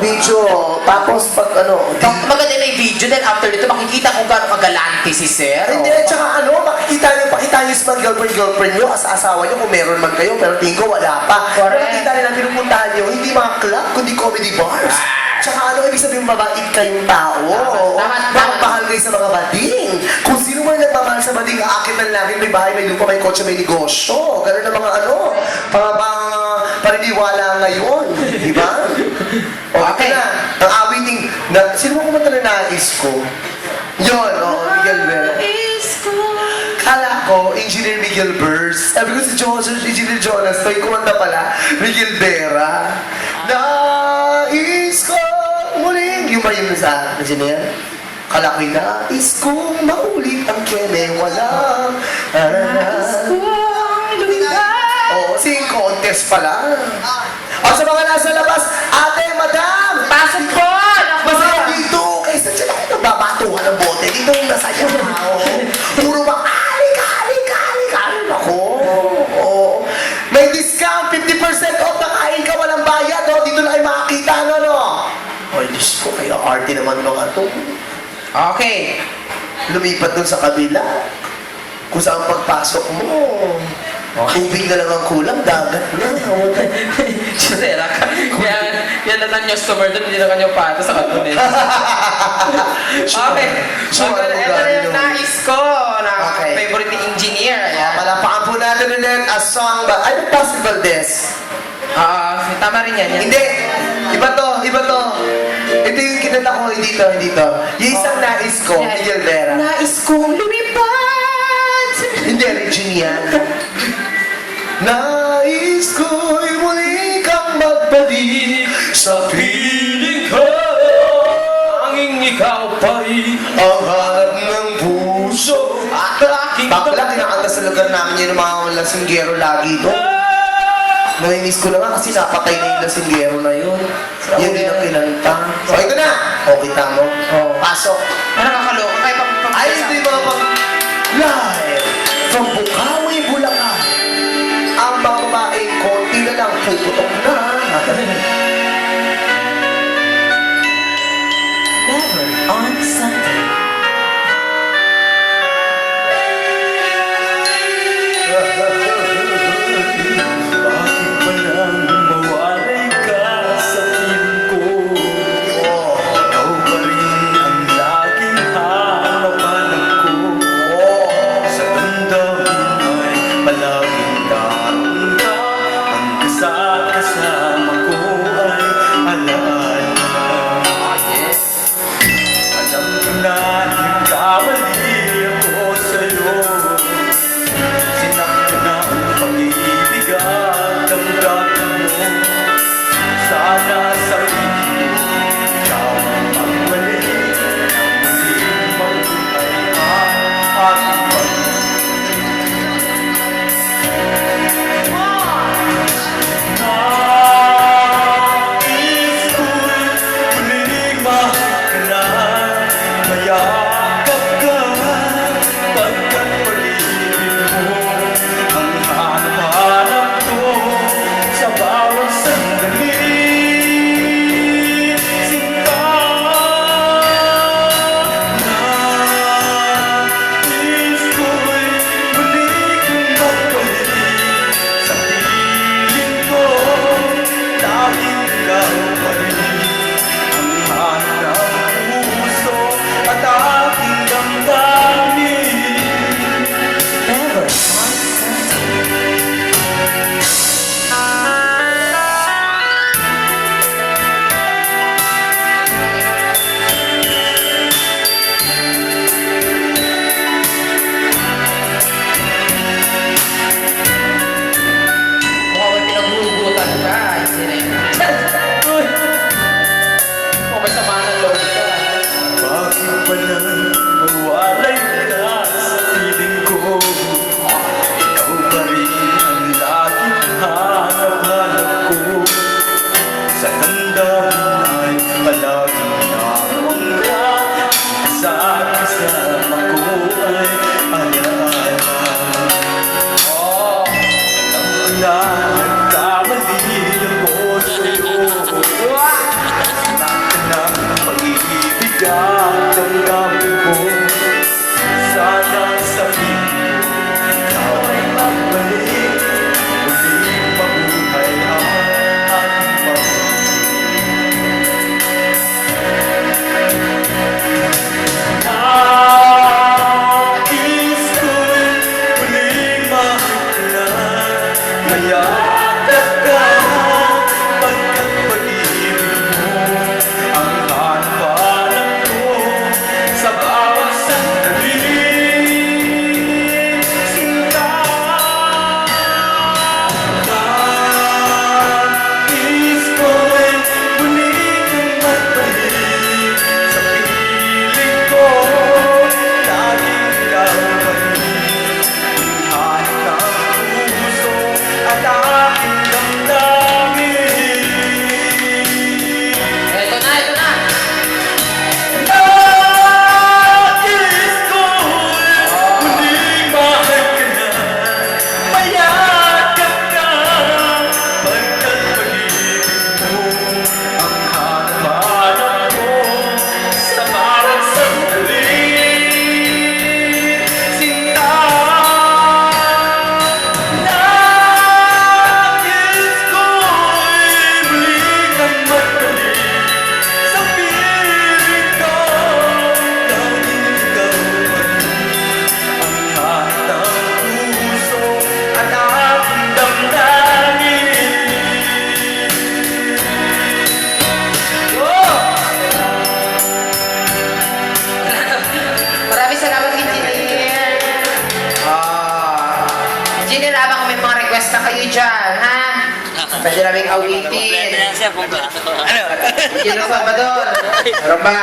Video. Tapos pag ano, Maganda na yung video, then after dito, makikita kung gaano kagalante si Sir. hindi, tsaka ano, pakita niyo sa mga girlfriend nyo, asawa nyo, kung meron man kayo, pero tingin ko wala pa. Correct. Makikita nila pinupuntahan nyo, hindi mga club, kundi comedy bars. Tsaka ano, ibig sabihin mabait kayong tao. Tama. Mahal kayo sa mga bading. Kung sino man nagmamahal sa bading, aakit ng langit, may bahay, may lupa, may kotse, may negosyo. Ganun ang mga ano, paniniwala ngayon. Di ba? Okay na. Ang awiting, sino mo kumanta na nais ko? Yun, Miguel Vera. Kala ko, Engineer Miguel Burrs. Sabi ko si Joseph, Engineer Jonas, may kumanta pala, Miguel Vera. Nais ko muling. Yung ba yun sa Engineer? Kala ko'y nais kong maulit ang keme, walang nais kong lumipad. Oo, singing contest pala. O sa mga nasa labas, ate, madam, Pasok po! masaya dito. Kaysa dyan ako nagbabatuhan ng bote. Dito yung nasaya ako. Puro bang alik. Ako. Oo. May discount, 50% off. Nakain ka, walang bayad. O, dito na kayo makakita. Ano? Ay, Diyos ko, kayo arte naman mga to. Okay. Lumipat dun sa kabila. Kung saan pagpasok mo, tubig na lang ang kulang, dagat na. Sira ka. Yan na ng customer doon, hindi na kanyang pato sa katunin. Okay. So, ito na yung nais ko na favorite ni engineer. Palapakan po natin ulit a song ba? Ano possible this? Tama rin yan. Hindi. Iba to. Ito yung kinanta ko, hindi to. Yung isang nais ko, Miguel Vera. Nais kong lumipad. Hindi, Regine yan. Nais ko'y muli kang magbalik sa piling ko. Anging ikaw pa'y Ang hanap ng puso. Bakla, kinakanta sa lugar namin yun ng mga lasinggero lagi doon. Nainis ko na nga kasi napatay na yung lasinggero na yun. Yun din ang kinanta. So, ito na. O, kita mo. Pasok. nakakaloka. Kaya Ay, hindi mga live from Bukawi, Bulacan. Ang mga babaeng konti na lang puputok na. Never on Sunday. Bakit ba nang mawalay ka sa piling ko? Ikaw pa rin ang laging hanapan ko. Sa damdamin ay palaging naroon ka. Hanggang sa kasama ko Pwede naming awitin. Kompleto yan siya, kompleto. Ano? Kino Salvador. Meron ba?